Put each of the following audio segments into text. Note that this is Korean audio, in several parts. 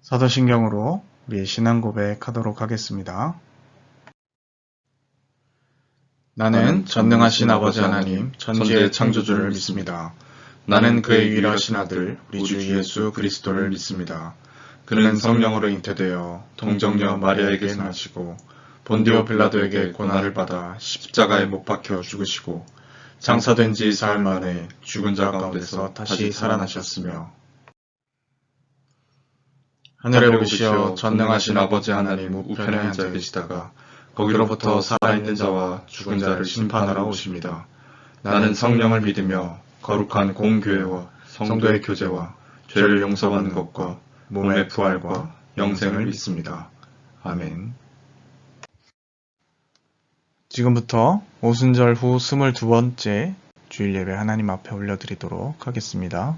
사도신경으로 우리의 신앙 고백하도록 하겠습니다. 나는 전능하신 아버지 하나님, 천지의 창조주를 믿습니다. 나는 그의 유일하신 아들, 우리 주 예수 그리스도를 믿습니다. 그는 성령으로 잉태되어 동정녀 마리아에게 나시고 본디오 빌라도에게 고난을 받아 십자가에 못 박혀 죽으시고 장사된 지 사흘 만에 죽은 자 가운데서 다시 살아나셨으며 하늘에 오르시어 전능하신 아버지 하나님 우편에 앉아 계시다가 거기로부터 살아있는 자와 죽은 자를 심판하러 오십니다. 나는 성령을 믿으며 거룩한 공교회와 성도의 교제와 죄를 용서받는 것과 몸의 부활과 영생을 믿습니다. 아멘. 지금부터 오순절 후 22번째 주일 예배 하나님 앞에 올려드리도록 하겠습니다.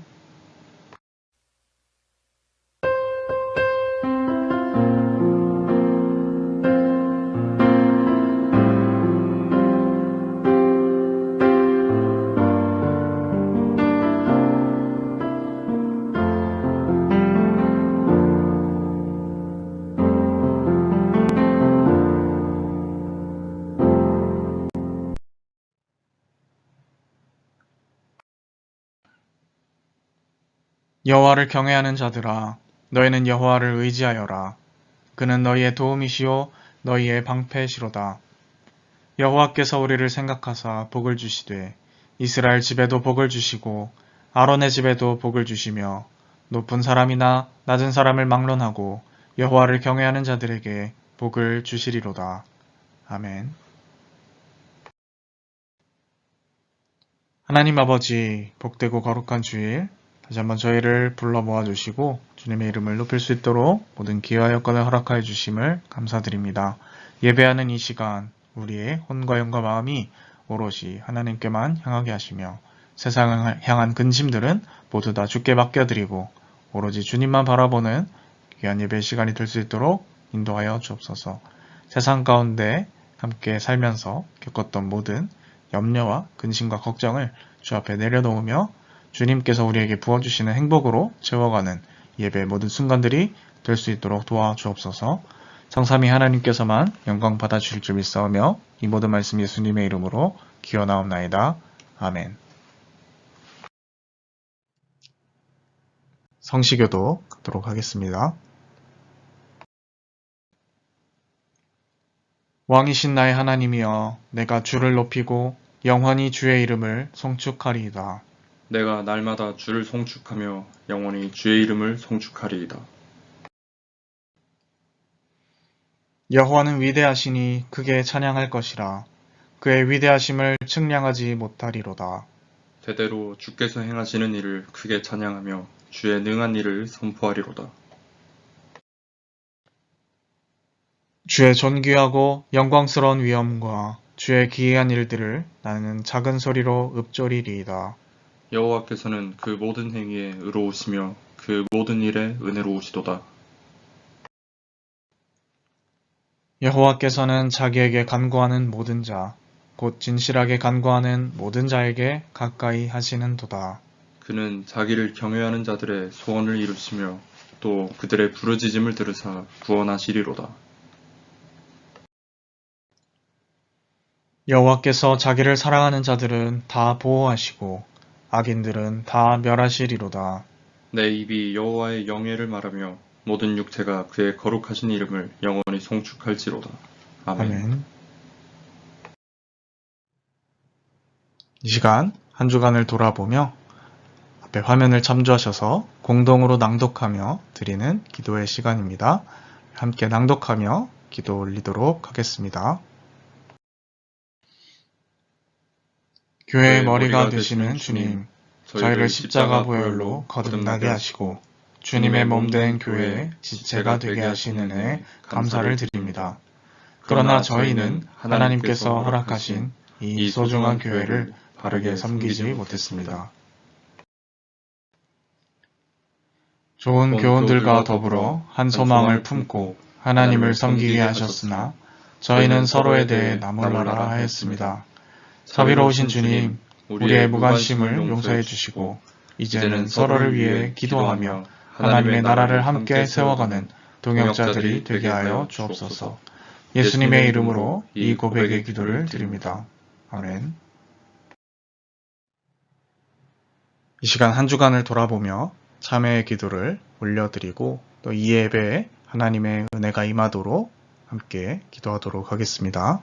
여호와를 경외하는 자들아, 너희는 여호와를 의지하여라. 그는 너희의 도움이시요 너희의 방패시로다. 여호와께서 우리를 생각하사 복을 주시되 이스라엘 집에도 복을 주시고 아론의 집에도 복을 주시며 높은 사람이나 낮은 사람을 막론하고 여호와를 경외하는 자들에게 복을 주시리로다. 아멘. 하나님 아버지, 복되고 거룩한 주일 다시 한번 저희를 불러 모아주시고 주님의 이름을 높일 수 있도록 모든 기회와 여건을 허락하여 주심을 감사드립니다. 예배하는 이 시간 우리의 혼과 영과 마음이 오롯이 하나님께만 향하게 하시며 세상을 향한 근심들은 모두 다 주께 맡겨드리고 오로지 주님만 바라보는 귀한 예배 시간이 될 수 있도록 인도하여 주옵소서. 세상 가운데 함께 살면서 겪었던 모든 염려와 근심과 걱정을 주 앞에 내려놓으며 주님께서 우리에게 부어주시는 행복으로 채워가는 예배의 모든 순간들이 될 수 있도록 도와주옵소서. 성삼위 하나님께서만 영광 받아주실 줄 믿사오며 이 모든 말씀 예수님의 이름으로 기원하옵나이다. 아멘. 성시교도 가도록 하겠습니다. 왕이신 나의 하나님이여, 내가 주를 높이고 영원히 주의 이름을 송축하리이다. 내가 날마다 주를 송축하며 영원히 주의 이름을 송축하리이다. 여호와는 위대하시니 크게 찬양할 것이라. 그의 위대하심을 측량하지 못하리로다. 대대로 주께서 행하시는 일을 크게 찬양하며 주의 능한 일을 선포하리로다. 주의 존귀하고 영광스러운 위엄과 주의 기이한 일들을 나는 작은 소리로 읊조리리이다. 여호와께서는 그 모든 행위에 의로우시며 그 모든 일에 은혜로우시도다. 여호와께서는 자기에게 간구하는 모든 자, 곧 진실하게 간구하는 모든 자에게 가까이 하시는도다. 그는 자기를 경외하는 자들의 소원을 이루시며 또 그들의 부르짖음을 들으사 구원하시리로다. 여호와께서 자기를 사랑하는 자들은 다 보호하시고 악인들은 다 멸하시리로다. 내 입이 여호와의 영예를 말하며 모든 육체가 그의 거룩하신 이름을 영원히 송축할지로다. 아멘. 아멘. 이 시간 한 주간을 돌아보며 앞에 화면을 참조하셔서 공동으로 낭독하며 드리는 기도의 시간입니다. 함께 낭독하며 기도 올리도록 하겠습니다. 교회의 머리가 되시는 주님, 저희를 십자가 보혈로 거듭나게 하시고 주님의 몸된 교회의 지체가 되게 하시는 은혜에 감사를 드립니다. 그러나 저희는 하나님께서 허락하신 이 소중한 교회를 바르게 섬기지 못했습니다. 좋은 교훈들과 더불어 한 소망을 품고 하나님을 섬기게 하셨으나 저희는 서로에 대해 나몰라라 하였습니다. 자비로우신 주님, 우리의 무관심을 용서해 주시고 이제는 서로를 위해 기도하며 하나님의 나라를 함께 세워가는 동역자들이 되게 하여 주옵소서. 예수님의 이름으로 이 고백의 기도를 드립니다. 아멘. 이 시간 한 주간을 돌아보며 참회의 기도를 올려드리고 또 이 예배에 하나님의 은혜가 임하도록 함께 기도하도록 하겠습니다.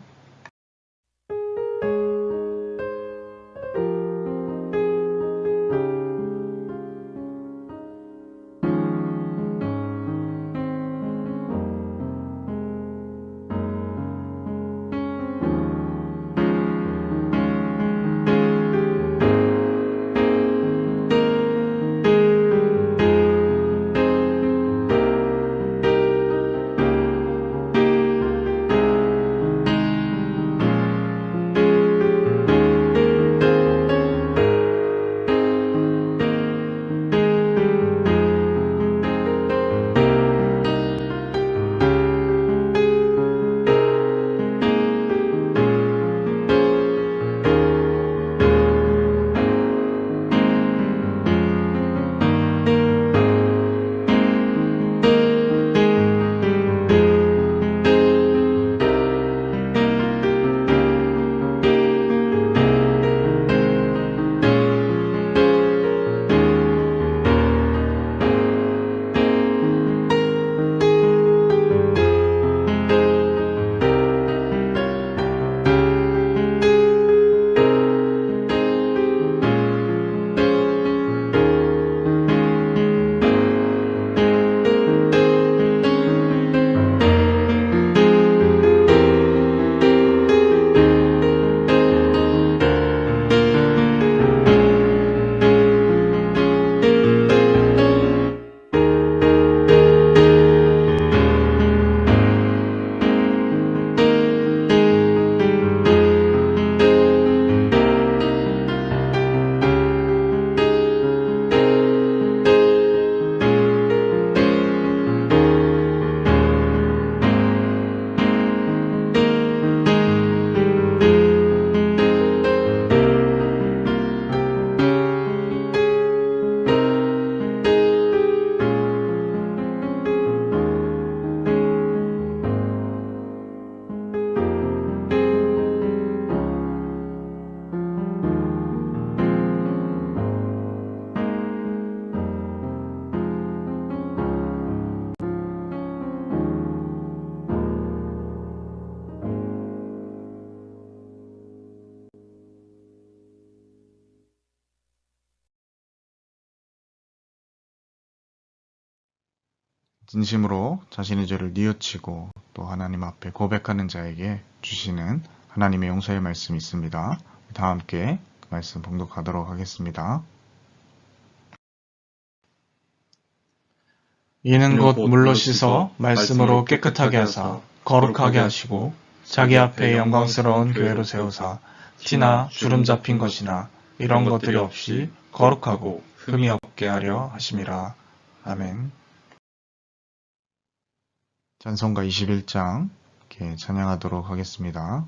진심으로 자신의 죄를 뉘우치고 또 하나님 앞에 고백하는 자에게 주시는 하나님의 용서의 말씀이 있습니다. 다 함께 그 말씀 봉독하도록 하겠습니다. 이는 곧 물로 씻어 말씀으로 깨끗하게 하사 거룩하게 하시고 자기 앞에 영광스러운 교회로 세우사 티나 주름 잡힌 것이나 이런 것들이 없이 거룩하고 흠이 없게 하려 하심이라. 아멘. 찬송가 21장 이렇게 찬양하도록 하겠습니다.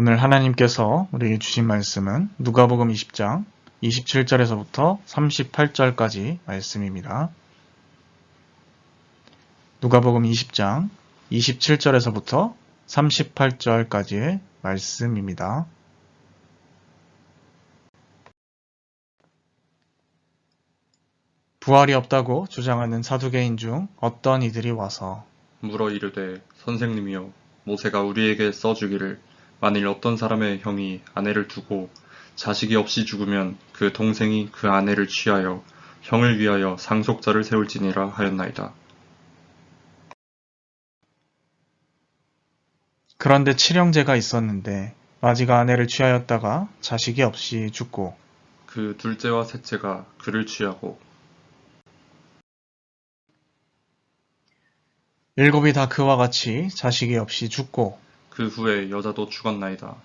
오늘 하나님께서 우리에게 주신 말씀은 누가복음 20장 27절에서부터 38절까지 말씀입니다. 누가복음 20장 27절에서부터 38절까지의 말씀입니다. 부활이 없다고 주장하는 사두개인 중 어떤 이들이 와서 물어 이르되 선생님이여 모세가 우리에게 써주기를 만일 어떤 사람의 형이 아내를 두고 자식이 없이 죽으면 그 동생이 그 아내를 취하여 형을 위하여 상속자를 세울지니라 하였나이다. 그런데 칠형제가 있었는데 마지가 아내를 취하였다가 자식이 없이 죽고 그 둘째와 셋째가 그를 취하고 일곱이 다 그와 같이 자식이 없이 죽고 그 후에 여자도 죽었나이다.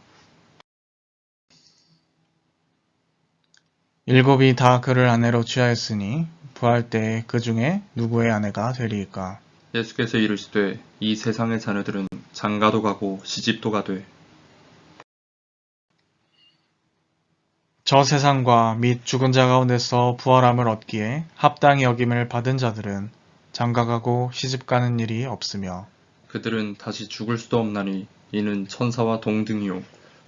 일곱이 다 그를 아내로 취하였으니 부활 때에 그 중에 누구의 아내가 되리이까? 예수께서 이르시되 이 세상의 자녀들은 장가도 가고 시집도 가되 저 세상과 및 죽은 자 가운데서 부활함을 얻기에 합당히 여김을 받은 자들은 장가가고 시집가는 일이 없으며 그들은 다시 죽을 수도 없나니 이는 천사와 동등이요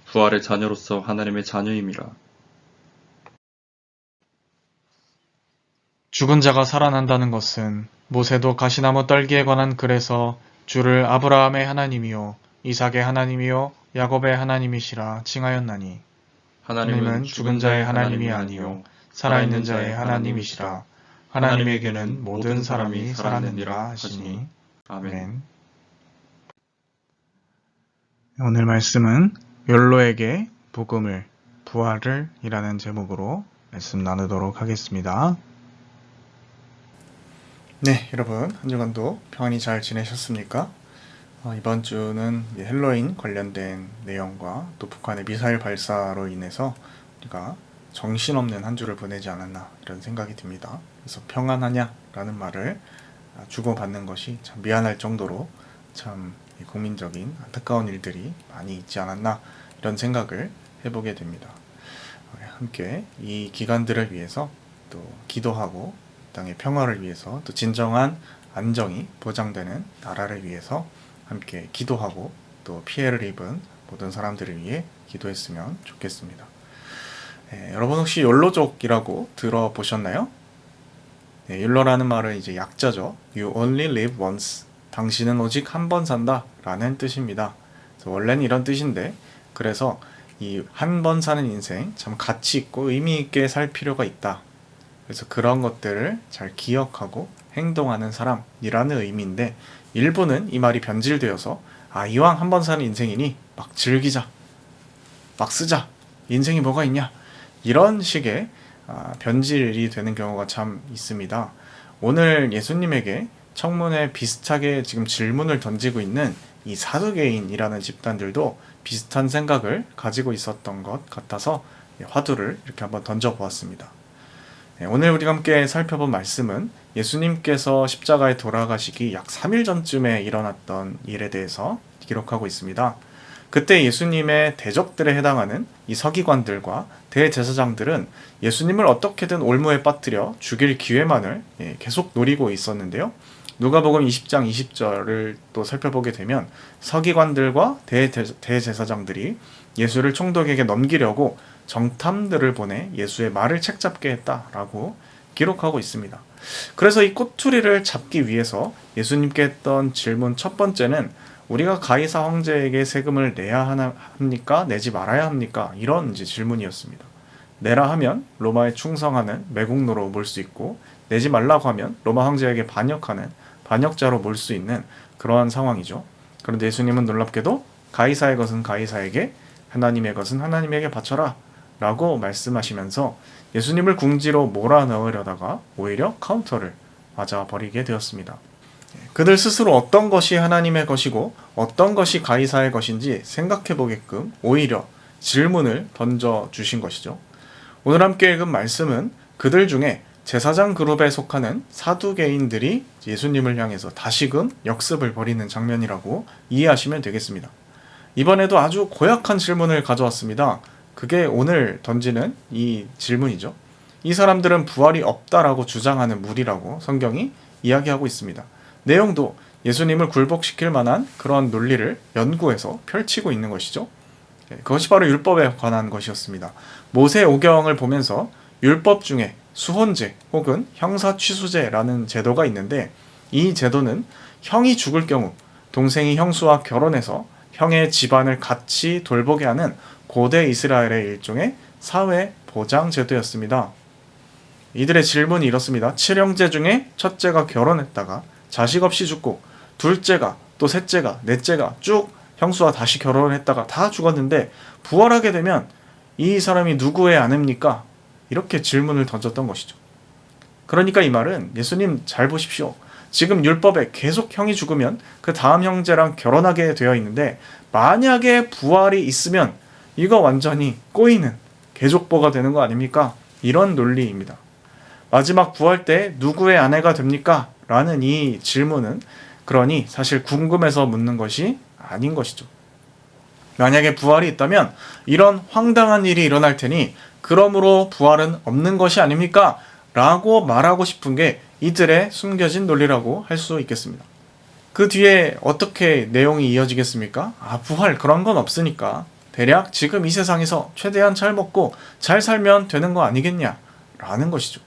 부활의 자녀로서 하나님의 자녀임이라. 죽은 자가 살아난다는 것은 모세도 가시나무 떨기에 관한 글에서 주를 아브라함의 하나님이요 이삭의 하나님이요 야곱의 하나님이시라 칭하였나니 하나님은 죽은 자의 하나님이 아니요 살아있는 자의 하나님이시라. 하나님에게는 모든 사람이 살았느니라 하시니 아멘. 오늘 말씀은 욜로에게 복음을 부활을 이라는 제목으로 말씀 나누도록 하겠습니다. 네, 여러분 한 주간도 평안히 잘 지내셨습니까? 이번 주는 헬로윈 관련된 내용과 또 북한의 미사일 발사로 인해서 우리가 정신없는 한 주를 보내지 않았나 이런 생각이 듭니다. 그래서 평안하냐라는 말을 주고받는 것이 참 미안할 정도로 참 국민적인 안타까운 일들이 많이 있지 않았나 이런 생각을 해보게 됩니다. 함께 이 기간들을 위해서 또 기도하고 땅의 평화를 위해서 또 진정한 안정이 보장되는 나라를 위해서 함께 기도하고 또 피해를 입은 모든 사람들을 위해 기도했으면 좋겠습니다. 여러분 혹시 욜로족이라고 들어보셨나요? 욜로라는 말은 이제 약자죠. You only live once. 당신은 오직 한 번 산다 라는 뜻입니다. 원래는 이런 뜻인데 그래서 이 한 번 사는 인생 참 가치 있고 의미 있게 살 필요가 있다. 그래서 그런 것들을 잘 기억하고 행동하는 사람이라는 의미인데 일부는 이 말이 변질되어서 이왕 한 번 사는 인생이니 막 즐기자, 막 쓰자, 인생이 뭐가 있냐 이런 식의 변질이 되는 경우가 참 있습니다. 오늘 예수님에게 청문회 비슷하게 지금 질문을 던지고 있는 이 사두개인이라는 집단들도 비슷한 생각을 가지고 있었던 것 같아서 화두를 이렇게 한번 던져보았습니다. 오늘 우리가 함께 살펴본 말씀은 예수님께서 십자가에 돌아가시기 약 3일 전쯤에 일어났던 일에 대해서 기록하고 있습니다. 그때 예수님의 대적들에 해당하는 이 서기관들과 대제사장들은 예수님을 어떻게든 올무에 빠뜨려 죽일 기회만을 계속 노리고 있었는데요. 누가복음 20장 20절을 또 살펴보게 되면 서기관들과 대제사장들이 예수를 총독에게 넘기려고 정탐들을 보내 예수의 말을 책잡게 했다라고 기록하고 있습니다. 그래서 이 꼬투리를 잡기 위해서 예수님께 했던 질문 첫 번째는 우리가 가이사 황제에게 세금을 내야 합니까? 내지 말아야 합니까? 이런 이제 질문이었습니다. 내라 하면 로마에 충성하는 매국노로 몰 수 있고 내지 말라고 하면 로마 황제에게 반역하는 반역자로 몰 수 있는 그러한 상황이죠. 그런데 예수님은 놀랍게도 가이사의 것은 가이사에게 하나님의 것은 하나님에게 바쳐라 라고 말씀하시면서 예수님을 궁지로 몰아넣으려다가 오히려 카운터를 맞아버리게 되었습니다. 그들 스스로 어떤 것이 하나님의 것이고 어떤 것이 가이사의 것인지 생각해보게끔 오히려 질문을 던져주신 것이죠. 오늘 함께 읽은 말씀은 그들 중에 제사장 그룹에 속하는 사두개인들이 예수님을 향해서 다시금 역습을 벌이는 장면이라고 이해하시면 되겠습니다. 이번에도 아주 고약한 질문을 가져왔습니다. 그게 오늘 던지는 이 질문이죠. 이 사람들은 부활이 없다라고 주장하는 무리라고 성경이 이야기하고 있습니다. 내용도 예수님을 굴복시킬 만한 그런 논리를 연구해서 펼치고 있는 것이죠. 그것이 바로 율법에 관한 것이었습니다. 모세오경을 보면서 율법 중에 수혼제 혹은 형사취수제라는 제도가 있는데, 이 제도는 형이 죽을 경우 동생이 형수와 결혼해서 형의 집안을 같이 돌보게 하는 고대 이스라엘의 일종의 사회 보장 제도였습니다. 이들의 질문이 이렇습니다. 7형제 중에 첫째가 결혼했다가 자식 없이 죽고, 둘째가 또 셋째가 넷째가 쭉 형수와 다시 결혼을 했다가 다 죽었는데 부활하게 되면 이 사람이 누구의 아내입니까? 이렇게 질문을 던졌던 것이죠. 그러니까 이 말은, 예수님 잘 보십시오. 지금 율법에 계속 형이 죽으면 그 다음 형제랑 결혼하게 되어 있는데, 만약에 부활이 있으면 이거 완전히 꼬이는 계족보가 되는 거 아닙니까? 이런 논리입니다. 마지막 부활 때 누구의 아내가 됩니까? 라는 이 질문은 그러니 사실 궁금해서 묻는 것이 아닌 것이죠. 만약에 부활이 있다면 이런 황당한 일이 일어날 테니 그러므로 부활은 없는 것이 아닙니까? 라고 말하고 싶은 게 이들의 숨겨진 논리라고 할 수 있겠습니다. 그 뒤에 어떻게 내용이 이어지겠습니까? 부활 그런 건 없으니까 대략 지금 이 세상에서 최대한 잘 먹고 잘 살면 되는 거 아니겠냐? 라는 것이죠.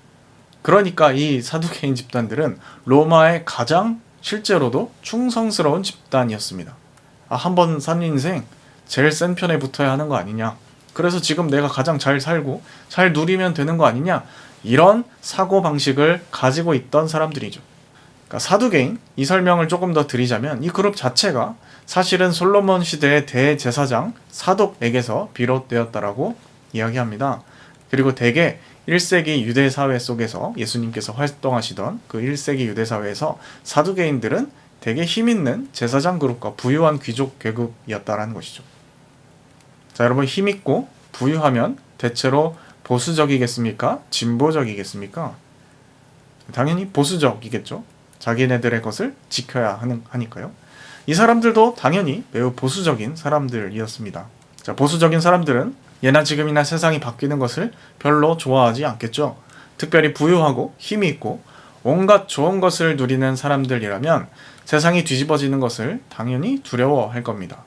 그러니까 이 사두개인 집단들은 로마의 가장 실제로도 충성스러운 집단이었습니다. 한번 산 인생 제일 센 편에 붙어야 하는 거 아니냐? 그래서 지금 내가 가장 잘 살고 잘 누리면 되는 거 아니냐? 이런 사고방식을 가지고 있던 사람들이죠. 그러니까 사두개인, 이 설명을 조금 더 드리자면 이 그룹 자체가 사실은 솔로몬 시대의 대제사장 사독에게서 비롯되었다라고 이야기합니다. 그리고 대개 1세기 유대 사회 속에서 예수님께서 활동하시던 그 1세기 유대 사회에서 사두개인들은 되게 힘있는 제사장 그룹과 부유한 귀족 계급이었다라는 것이죠. 자, 여러분, 힘있고 부유하면 대체로 보수적이겠습니까? 진보적이겠습니까? 당연히 보수적이겠죠. 자기네들의 것을 지켜야 하니까요. 이 사람들도 당연히 매우 보수적인 사람들이었습니다. 자, 보수적인 사람들은 예나 지금이나 세상이 바뀌는 것을 별로 좋아하지 않겠죠. 특별히 부유하고 힘이 있고 온갖 좋은 것을 누리는 사람들이라면 세상이 뒤집어지는 것을 당연히 두려워할 겁니다.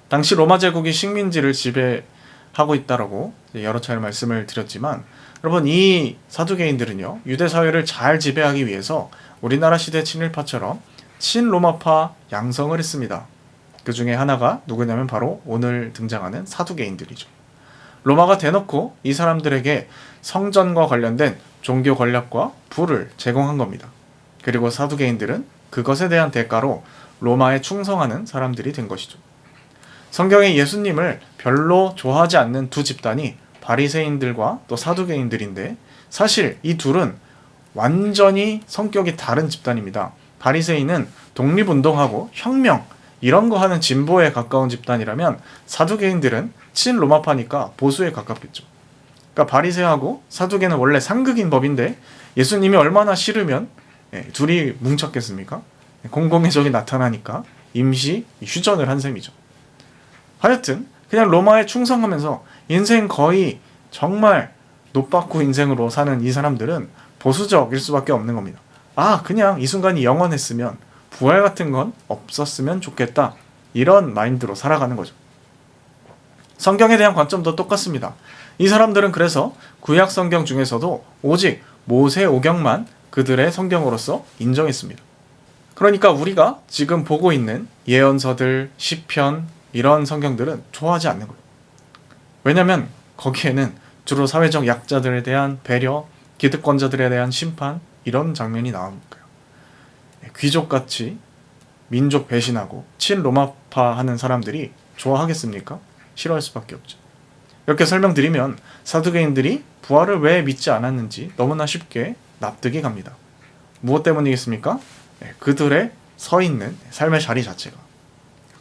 당시 로마 제국이 식민지를 지배하고 있다라고 여러 차례 말씀을 드렸지만, 여러분, 이 사두개인들은요, 유대 사회를 잘 지배하기 위해서 우리나라 시대 친일파처럼 친로마파 양성을 했습니다. 그 중에 하나가 누구냐면 바로 오늘 등장하는 사두개인들이죠. 로마가 대놓고 이 사람들에게 성전과 관련된 종교 권력과 부를 제공한 겁니다. 그리고 사두개인들은 그것에 대한 대가로 로마에 충성하는 사람들이 된 것이죠. 성경에 예수님을 별로 좋아하지 않는 두 집단이 바리새인들과 또 사두개인들인데, 사실 이 둘은 완전히 성격이 다른 집단입니다. 바리새인은 독립운동하고 혁명 이런 거 하는 진보에 가까운 집단이라면, 사두개인들은 친로마파니까 보수에 가깝겠죠. 그러니까 바리새하고 사두개는 원래 상극인 법인데 예수님이 얼마나 싫으면 둘이 뭉쳤겠습니까? 공공의 적이 나타나니까 임시 휴전을 한 셈이죠. 하여튼 그냥 로마에 충성하면서 인생 거의 정말 노빠꾸 인생으로 사는 이 사람들은 보수적일 수밖에 없는 겁니다. 그냥 이 순간이 영원했으면, 부활 같은 건 없었으면 좋겠다, 이런 마인드로 살아가는 거죠. 성경에 대한 관점도 똑같습니다. 이 사람들은 그래서 구약 성경 중에서도 오직 모세오경만 그들의 성경으로서 인정했습니다. 그러니까 우리가 지금 보고 있는 예언서들, 시편, 이런 성경들은 좋아하지 않는 거예요. 왜냐하면 거기에는 주로 사회적 약자들에 대한 배려, 기득권자들에 대한 심판, 이런 장면이 나오니까요. 귀족같이 민족 배신하고 친로마파 하는 사람들이 좋아하겠습니까? 싫어할 수밖에 없죠. 이렇게 설명드리면 사두개인들이 부활을 왜 믿지 않았는지 너무나 쉽게 납득이 갑니다. 무엇 때문이겠습니까? 그들의 서 있는 삶의 자리 자체가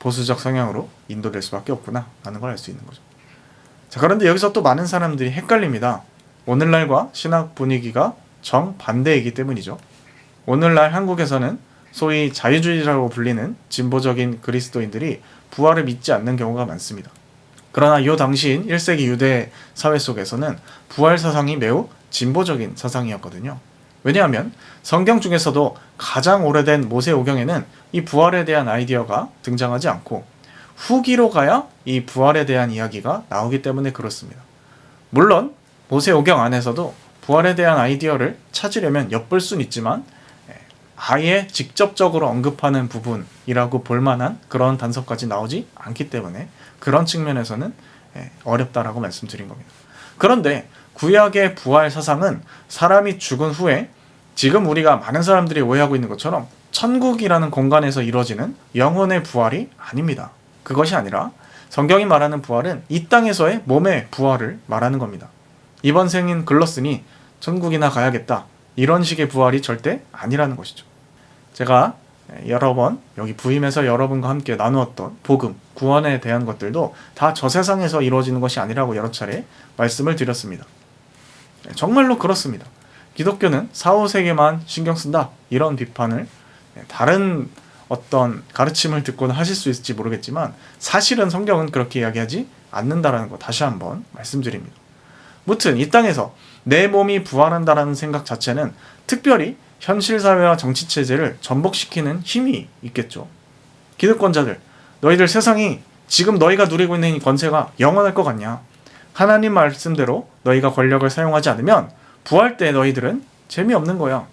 보수적 성향으로 인도될 수밖에 없구나 라는 걸 알 수 있는 거죠. 자, 그런데 여기서 또 많은 사람들이 헷갈립니다. 오늘날과 신학 분위기가 정반대이기 때문이죠. 오늘날 한국에서는 소위 자유주의자라고 불리는 진보적인 그리스도인들이 부활을 믿지 않는 경우가 많습니다. 그러나 이 당시인 1세기 유대 사회 속에서는 부활 사상이 매우 진보적인 사상이었거든요. 왜냐하면 성경 중에서도 가장 오래된 모세오경에는 이 부활에 대한 아이디어가 등장하지 않고 후기로 가야 이 부활에 대한 이야기가 나오기 때문에 그렇습니다. 물론 모세오경 안에서도 부활에 대한 아이디어를 찾으려면 엿볼 수는 있지만 아예 직접적으로 언급하는 부분이라고 볼만한 그런 단서까지 나오지 않기 때문에 그런 측면에서는 어렵다라고 말씀드린 겁니다. 그런데 구약의 부활 사상은 사람이 죽은 후에 지금 우리가 많은 사람들이 오해하고 있는 것처럼 천국이라는 공간에서 이루어지는 영혼의 부활이 아닙니다. 그것이 아니라 성경이 말하는 부활은 이 땅에서의 몸의 부활을 말하는 겁니다. 이번 생인 글렀으니 천국이나 가야겠다. 이런 식의 부활이 절대 아니라는 것이죠. 제가 여러 번 여기 부임에서 여러분과 함께 나누었던 복음, 구원에 대한 것들도 다 저 세상에서 이루어지는 것이 아니라고 여러 차례 말씀을 드렸습니다. 정말로 그렇습니다. 기독교는 4, 5세기만 신경 쓴다. 이런 비판을 다른 어떤 가르침을 듣고는 하실 수 있을지 모르겠지만 사실은 성경은 그렇게 이야기하지 않는다라는 거 다시 한번 말씀드립니다. 무튼 이 땅에서 내 몸이 부활한다라는 생각 자체는 특별히 현실 사회와 정치 체제를 전복시키는 힘이 있겠죠. 기득권자들, 너희들 세상이 지금 너희가 누리고 있는 이 권세가 영원할 것 같냐? 하나님 말씀대로 너희가 권력을 사용하지 않으면 부활 때 너희들은 재미없는 거야.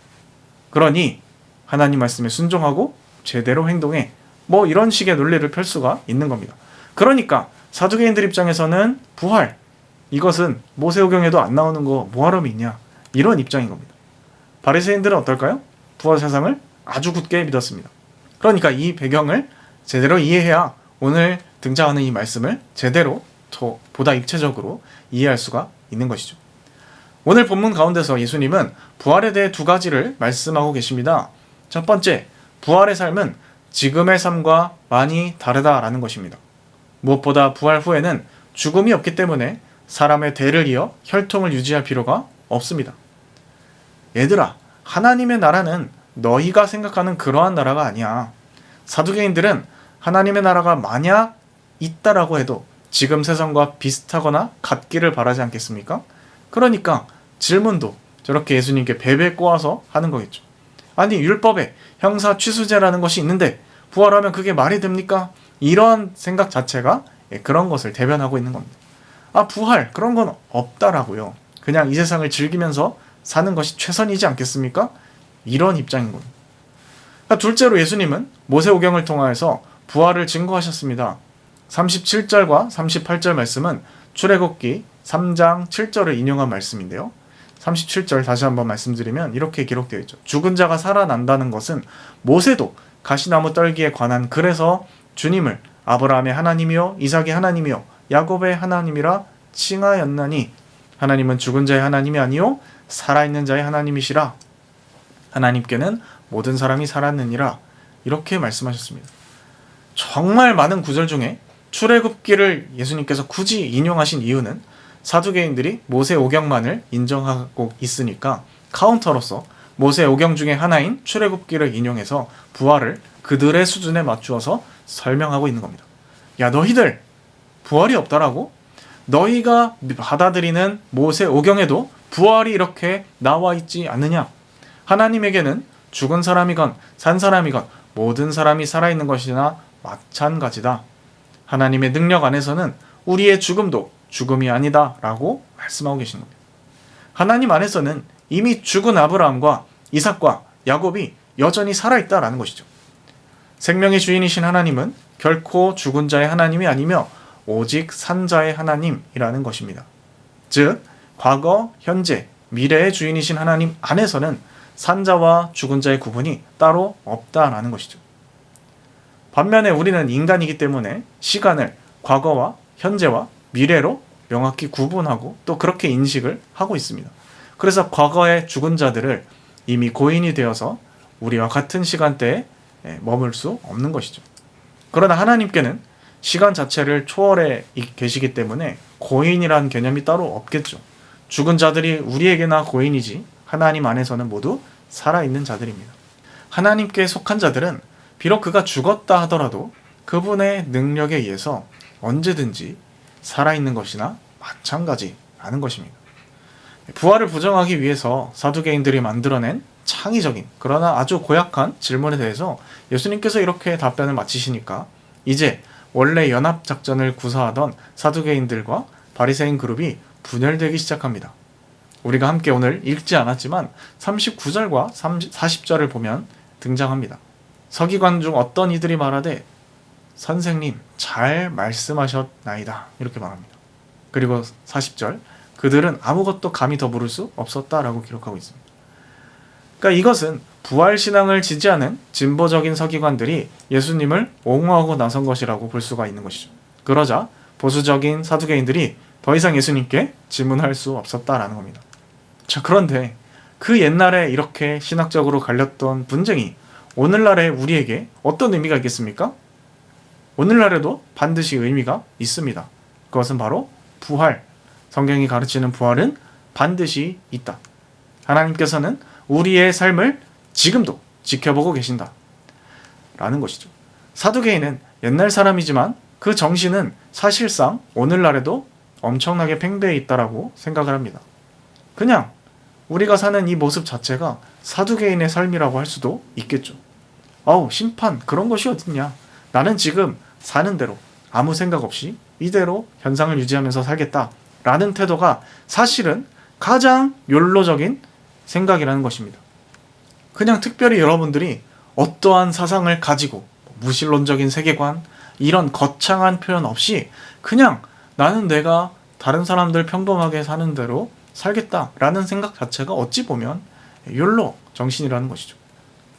그러니 하나님 말씀에 순종하고 제대로 행동해. 뭐 이런 식의 논리를 펼 수가 있는 겁니다. 그러니까 사두개인들 입장에서는 부활, 이것은 모세오경에도 안 나오는 거 뭐하러 믿냐? 이런 입장인 겁니다. 바리새인들은 어떨까요? 부활 세상을 아주 굳게 믿었습니다. 그러니까 이 배경을 제대로 이해해야 오늘 등장하는 이 말씀을 제대로 보다 입체적으로 이해할 수가 있는 것이죠. 오늘 본문 가운데서 예수님은 부활에 대해 두 가지를 말씀하고 계십니다. 첫 번째, 부활의 삶은 지금의 삶과 많이 다르다라는 것입니다. 무엇보다 부활 후에는 죽음이 없기 때문에 사람의 대를 이어 혈통을 유지할 필요가 없습니다. 얘들아, 하나님의 나라는 너희가 생각하는 그러한 나라가 아니야. 사두개인들은 하나님의 나라가 만약 있다라고 해도 지금 세상과 비슷하거나 같기를 바라지 않겠습니까? 그러니까 질문도 저렇게 예수님께 베베 꼬아서 하는 거겠죠. 아니, 율법에 형사 취수제라는 것이 있는데 부활하면 그게 말이 됩니까? 이러한 생각 자체가 그런 것을 대변하고 있는 겁니다. 아, 부활 그런 건 없다라고요. 그냥 이 세상을 즐기면서 사는 것이 최선이지 않겠습니까? 이런 입장인 겁니다. 그러니까 둘째로 예수님은 모세오경을 통하여서 부활을 증거하셨습니다. 37절과 38절 말씀은 출애굽기 3장 7절을 인용한 말씀인데요. 37절 다시 한번 말씀드리면 이렇게 기록되어 있죠. 죽은 자가 살아난다는 것은 모세도 가시나무 떨기에 관한 글에서 주님을 아브라함의 하나님이요 이삭의 하나님이요 야곱의 하나님이라 칭하였나니 하나님은 죽은 자의 하나님이 아니요 살아있는 자의 하나님이시라. 하나님께는 모든 사람이 살았느니라. 이렇게 말씀하셨습니다. 정말 많은 구절 중에 출애굽기를 예수님께서 굳이 인용하신 이유는 사두개인들이 모세오경만을 인정하고 있으니까 카운터로서 모세오경 중에 하나인 출애굽기를 인용해서 부활을 그들의 수준에 맞추어서 설명하고 있는 겁니다. 야, 너희들 부활이 없다라고? 너희가 받아들이는 모세오경에도 부활이 이렇게 나와 있지 않느냐? 하나님에게는 죽은 사람이건 산 사람이건 모든 사람이 살아있는 것이나 마찬가지다. 하나님의 능력 안에서는 우리의 죽음도 죽음이 아니다 라고 말씀하고 계신 겁니다. 하나님 안에서는 이미 죽은 아브라함과 이삭과 야곱이 여전히 살아있다라는 것이죠. 생명의 주인이신 하나님은 결코 죽은 자의 하나님이 아니며 오직 산 자의 하나님이라는 것입니다. 즉 과거, 현재, 미래의 주인이신 하나님 안에서는 산 자와 죽은 자의 구분이 따로 없다라는 것이죠. 반면에 우리는 인간이기 때문에 시간을 과거와 현재와 미래로 명확히 구분하고 또 그렇게 인식을 하고 있습니다. 그래서 과거의 죽은 자들을 이미 고인이 되어서 우리와 같은 시간대에 머물 수 없는 것이죠. 그러나 하나님께는 시간 자체를 초월해 계시기 때문에 고인이라는 개념이 따로 없겠죠. 죽은 자들이 우리에게나 고인이지 하나님 안에서는 모두 살아있는 자들입니다. 하나님께 속한 자들은 비록 그가 죽었다 하더라도 그분의 능력에 의해서 언제든지 살아있는 것이나 마찬가지라는 것입니다. 부활을 부정하기 위해서 사두개인들이 만들어낸 창의적인 그러나 아주 고약한 질문에 대해서 예수님께서 이렇게 답변을 마치시니까 이제 원래 연합작전을 구사하던 사두개인들과 바리새인 그룹이 분열되기 시작합니다. 우리가 함께 오늘 읽지 않았지만 39절과 40절을 보면 등장합니다. 서기관 중 어떤 이들이 말하되 선생님 잘 말씀하셨나이다 이렇게 말합니다. 그리고 40절 그들은 아무것도 감히 더 물을 수 없었다라고 기록하고 있습니다. 그러니까 이것은 부활신앙을 지지하는 진보적인 서기관들이 예수님을 옹호하고 나선 것이라고 볼 수가 있는 것이죠. 그러자 보수적인 사두개인들이 더 이상 예수님께 질문할 수 없었다라는 겁니다. 자, 그런데 그 옛날에 이렇게 신학적으로 갈렸던 분쟁이 오늘날의 우리에게 어떤 의미가 있겠습니까? 오늘날에도 반드시 의미가 있습니다. 그것은 바로 부활. 성경이 가르치는 부활은 반드시 있다. 하나님께서는 우리의 삶을 지금도 지켜보고 계신다. 라는 것이죠. 사두개인은 옛날 사람이지만 그 정신은 사실상 오늘날에도 엄청나게 팽배해 있다라고 생각을 합니다. 그냥 우리가 사는 이 모습 자체가 사두개인의 삶이라고 할 수도 있겠죠. 아우, 심판 그런 것이 어딨냐. 나는 지금 사는 대로 아무 생각 없이 이대로 현상을 유지하면서 살겠다. 라는 태도가 사실은 가장 욜로적인 생각이라는 것입니다. 그냥 특별히 여러분들이 어떠한 사상을 가지고 무신론적인 세계관 이런 거창한 표현 없이 그냥 나는 내가 다른 사람들 평범하게 사는 대로 살겠다라는 생각 자체가 어찌 보면 욜로 정신이라는 것이죠.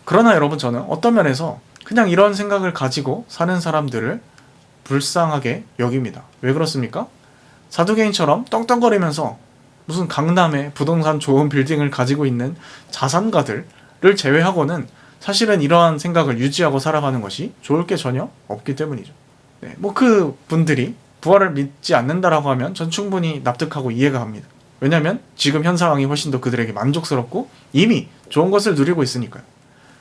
그러나 여러분 저는 어떤 면에서 그냥 이런 생각을 가지고 사는 사람들을 불쌍하게 여깁니다. 왜 그렇습니까? 사두개인처럼 떵떵거리면서 무슨 강남에 부동산 좋은 빌딩을 가지고 있는 자산가들을 제외하고는 사실은 이러한 생각을 유지하고 살아가는 것이 좋을 게 전혀 없기 때문이죠. 네, 뭐 그 분들이 부활을 믿지 않는다라고 하면 전 충분히 납득하고 이해가 갑니다. 왜냐하면 지금 현 상황이 훨씬 더 그들에게 만족스럽고 이미 좋은 것을 누리고 있으니까요.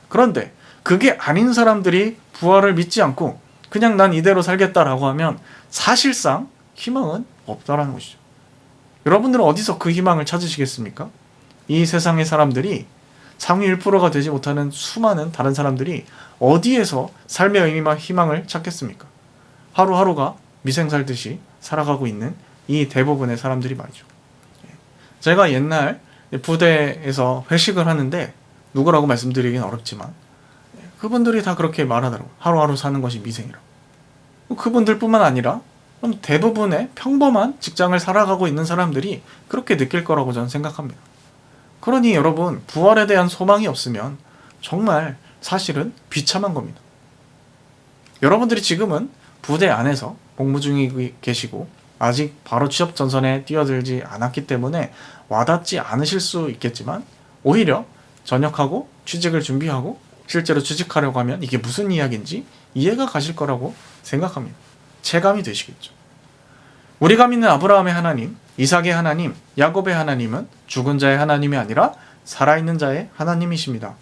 그런데 그게 아닌 사람들이 부활을 믿지 않고 그냥 난 이대로 살겠다라고 하면 사실상 희망은 없다라는 것이죠. 여러분들은 어디서 그 희망을 찾으시겠습니까? 이 세상의 사람들이 상위 1%가 되지 못하는 수많은 다른 사람들이 어디에서 삶의 의미와 희망을 찾겠습니까? 하루하루가 미생 살듯이 살아가고 있는 이 대부분의 사람들이 말이죠. 제가 옛날 부대에서 회식을 하는데 누구라고 말씀드리긴 어렵지만 그분들이 다 그렇게 말하더라고요. 하루하루 사는 것이 미생이라고. 그분들뿐만 아니라 대부분의 평범한 직장을 살아가고 있는 사람들이 그렇게 느낄 거라고 저는 생각합니다. 그러니 여러분 부활에 대한 소망이 없으면 정말 사실은 비참한 겁니다. 여러분들이 지금은 부대 안에서 복무 중에 계시고 아직 바로 취업 전선에 뛰어들지 않았기 때문에 와닿지 않으실 수 있겠지만 오히려 전역하고 취직을 준비하고 실제로 취직하려고 하면 이게 무슨 이야기인지 이해가 가실 거라고 생각합니다. 체감이 되시겠죠. 우리가 믿는 아브라함의 하나님, 이삭의 하나님, 야곱의 하나님은 죽은 자의 하나님이 아니라 살아있는 자의 하나님이십니다.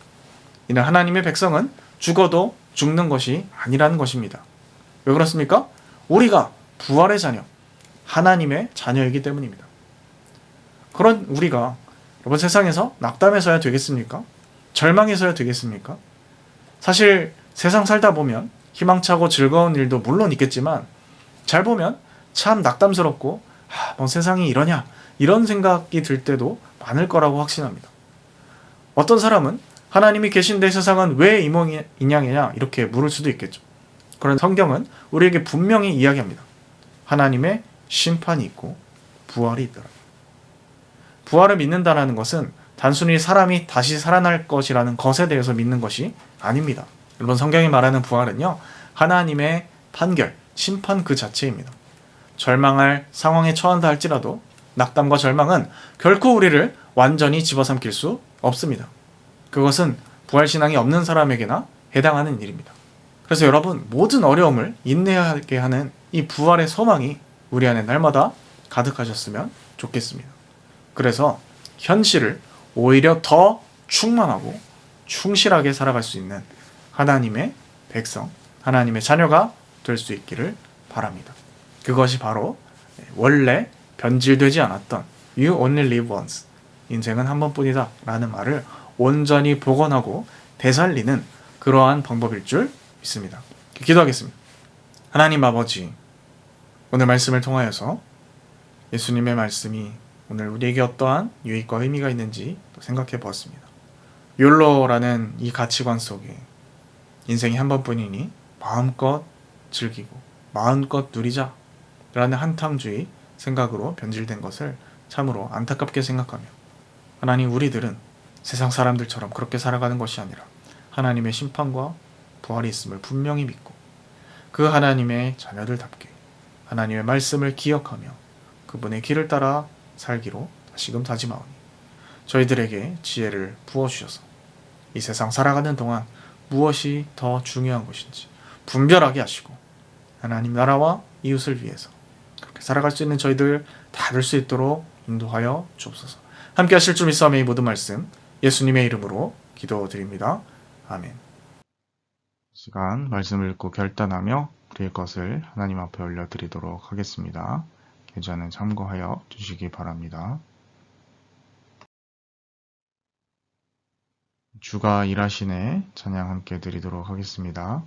이는 하나님의 백성은 죽어도 죽는 것이 아니라는 것입니다. 왜 그렇습니까? 우리가 부활의 자녀, 하나님의 자녀이기 때문입니다. 그런 우리가 여러분 세상에서 낙담해서야 되겠습니까? 절망해서야 되겠습니까? 사실 세상 살다 보면 희망차고 즐거운 일도 물론 있겠지만 잘 보면 참 낙담스럽고 뭐 세상이 이러냐 이런 생각이 들 때도 많을 거라고 확신합니다. 어떤 사람은 하나님이 계신데 세상은 왜 이모양이냐 이렇게 물을 수도 있겠죠. 그런 성경은 우리에게 분명히 이야기합니다. 하나님의 심판이 있고 부활이 있더라. 부활을 믿는다는 것은 단순히 사람이 다시 살아날 것이라는 것에 대해서 믿는 것이 아닙니다. 여러분 성경이 말하는 부활은요. 하나님의 판결, 심판 그 자체입니다. 절망할 상황에 처한다 할지라도 낙담과 절망은 결코 우리를 완전히 집어삼킬 수 없습니다. 그것은 부활신앙이 없는 사람에게나 해당하는 일입니다. 그래서 여러분 모든 어려움을 인내하게 하는 이 부활의 소망이 우리 안에 날마다 가득하셨으면 좋겠습니다. 그래서 현실을 오히려 더 충만하고 충실하게 살아갈 수 있는 하나님의 백성, 하나님의 자녀가 될 수 있기를 바랍니다. 그것이 바로 원래 변질되지 않았던 You only live once, 인생은 한 번뿐이다 라는 말을 온전히 복원하고 되살리는 그러한 방법일 줄 믿습니다. 기도하겠습니다. 하나님 아버지, 오늘 말씀을 통하여서 예수님의 말씀이 오늘 우리에게 어떠한 유익과 의미가 있는지 생각해 보았습니다. 욜로라는 이 가치관 속에 인생이 한 번뿐이니 마음껏 즐기고 마음껏 누리자 라는 한탕주의 생각으로 변질된 것을 참으로 안타깝게 생각하며, 하나님, 우리들은 세상 사람들처럼 그렇게 살아가는 것이 아니라 하나님의 심판과 부활이 있음을 분명히 믿고 그 하나님의 자녀들답게 하나님의 말씀을 기억하며 그분의 길을 따라 살기로 다시금 다짐하오니 저희들에게 지혜를 부어주셔서 이 세상 살아가는 동안 무엇이 더 중요한 것인지 분별하게 하시고 하나님 나라와 이웃을 위해서 그렇게 살아갈 수 있는 저희들 다 될 수 있도록 인도하여 주옵소서. 함께 하실 줄 믿사오며 이 모든 말씀 예수님의 이름으로 기도드립니다. 아멘. 시간 말씀을 읽고 결단하며 우리의 것을 하나님 앞에 올려드리도록 하겠습니다. 계좌는 참고하여 주시기 바랍니다. 주가 일하시네 찬양 함께 드리도록 하겠습니다.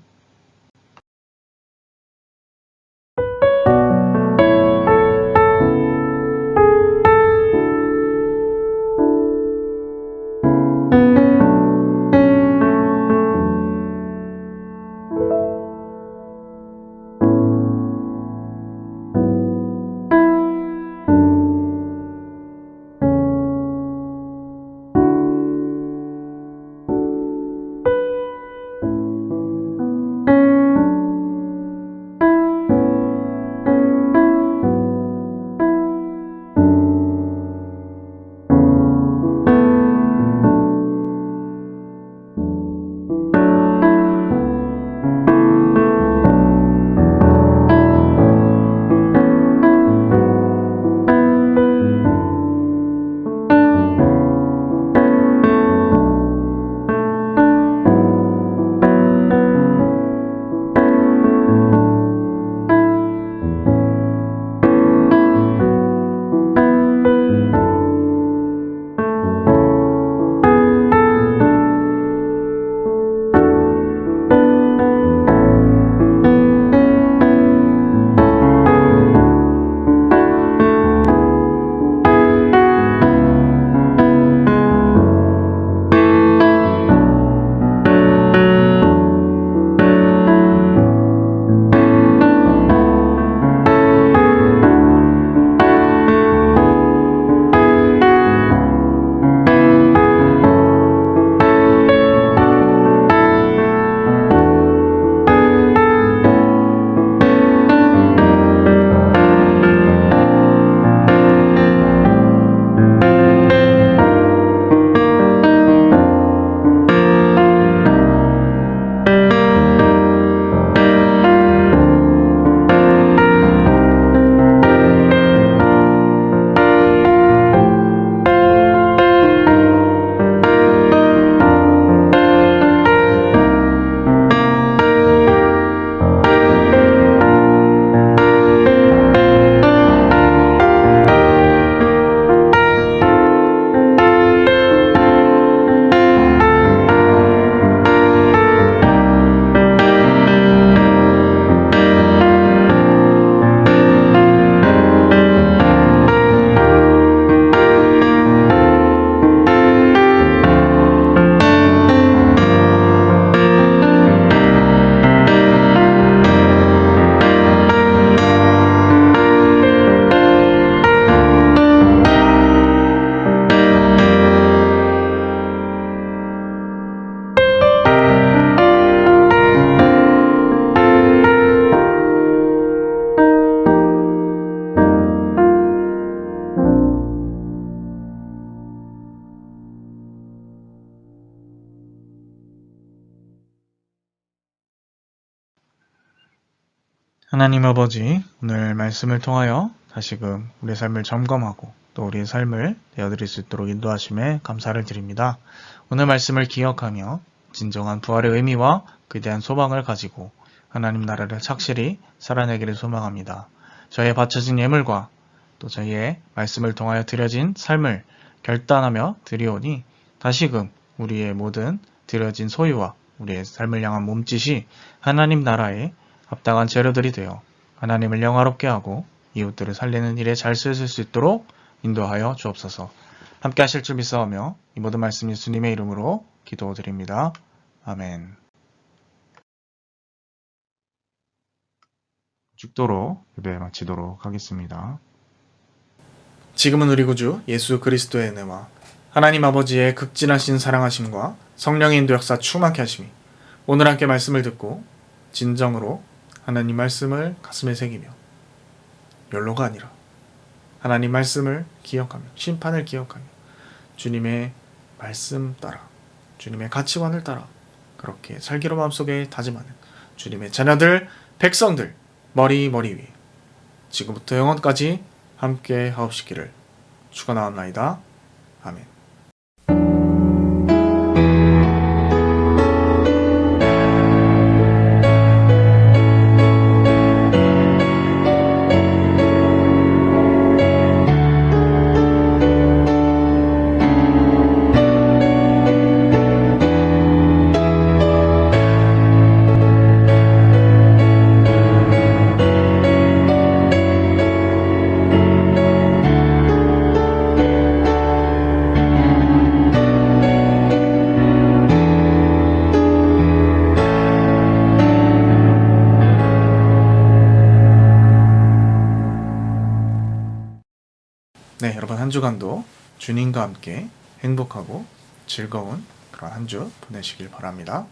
하나님 아버지, 오늘 말씀을 통하여 다시금 우리의 삶을 점검하고 또 우리의 삶을 되어드릴 수 있도록 인도하심에 감사를 드립니다. 오늘 말씀을 기억하며 진정한 부활의 의미와 그에 대한 소망을 가지고 하나님 나라를 착실히 살아내기를 소망합니다. 저희의 바쳐진 예물과 또 저희의 말씀을 통하여 드려진 삶을 결단하며 드리오니 다시금 우리의 모든 드려진 소유와 우리의 삶을 향한 몸짓이 하나님 나라에 합당한 재료들이 되어 하나님을 영화롭게 하고 이웃들을 살리는 일에 잘 쓰실 수 있도록 인도하여 주옵소서. 함께 하실 줄 믿사오며 이 모든 말씀 예수님의 이름으로 기도드립니다. 아멘. 죽도록 예배 마치도록 하겠습니다. 지금은 우리 구주 예수 그리스도의 은혜와 하나님 아버지의 극진하신 사랑하심과 성령의 인도 역사 충만케 하심이 오늘 함께 말씀을 듣고 진정으로 하나님 말씀을 가슴에 새기며 욜로가 아니라 하나님 말씀을 기억하며 심판을 기억하며 주님의 말씀 따라 주님의 가치관을 따라 그렇게 살기로 마음속에 다짐하는 주님의 자녀들 백성들 머리 위에 지금부터 영원까지 함께 하옵시기를 축원하옵나이다. 아멘. 네, 여러분 한 주간도 주님과 함께 행복하고 즐거운 그런 한 주 보내시길 바랍니다.